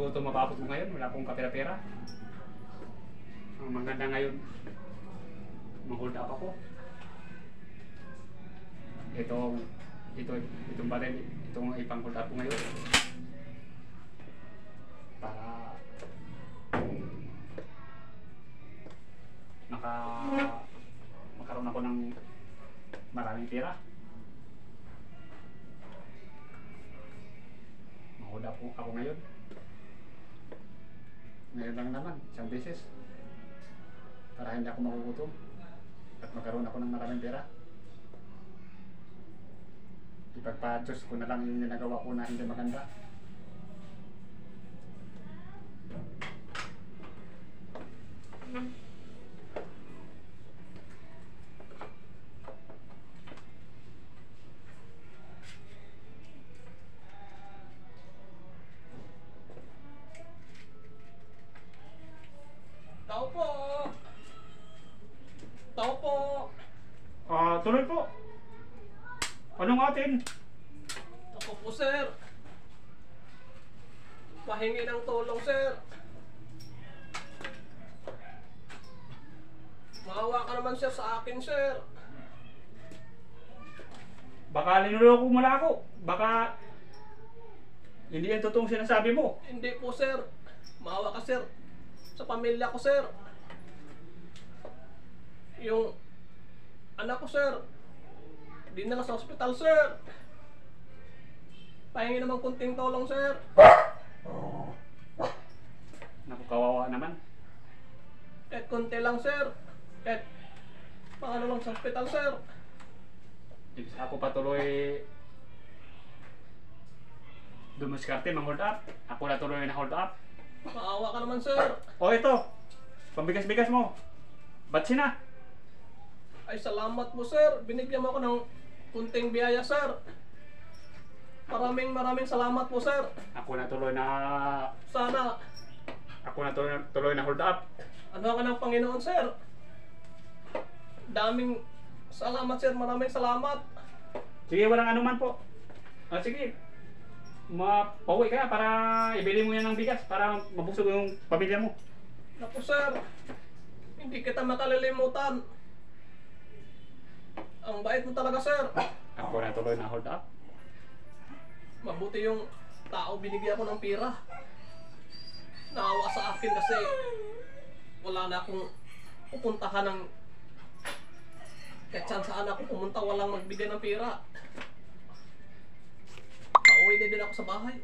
gutom mapapot ko ngayon, wala akong kapera-pera. Ang maganda ngayon, mag-hold up ako. Itong baril, itong ipang-hold up ko ngayon. Para magkaroon ako ng maraming pera. Mag-hold up ako ngayon. Ngayon lang naman, isang beses. Para hindi ako magugutom at magkaroon ako ng maraming pera. Ipagpa-Diyos ko na lang yung ginagawa ko na hindi maganda. Tao po! Tao po! Tuloy po. Anong atin? Ako po, sir. Pahingi ng tulong, sir. Maawa ka naman, sir, sa akin, sir. Baka linuloko mo na ako. Baka hindi yan totoong sinasabi mo. Hindi po, sir. Maawa ka, sir. Sa pamilya ko, sir. Yung anak ko, sir, dinala sa ospital, sir. Pahingi naman kunting tulong, sir. Naku, kawawa naman. Kahit kunti lang, sir. Kahit paano lang sa ospital, sir. Ako patuloy dumuskarte, mang-hold up. Ako na tuloy na hold up. Maawa ka naman, sir. O ito, pambigas-bigas mo. Ba't sina? Ay, salamat po, sir. Binigyan mo ako ng kunting biyaya, sir. Maraming salamat po, sir. Ako na tuloy na... Sana, Ako na tuloy na hold up. ano ka ng Panginoon, sir. Daming salamat, sir. Maraming salamat. Sige, walang anuman po. Sige, mapauwi ka para ibili mo yan ng bigas para mabusog yung pamilya mo. Naku, sir. Hindi kita makalilimutan. Ang bait mo talaga, sir. Ako na tuloy na hold up. Mabuti yung tao binigyan ko ng pira. Naawa sa akin kasi wala na akong pupuntahan ng kahit saan ako pumunta walang magbigay ng pira. Pauwi din ako sa bahay.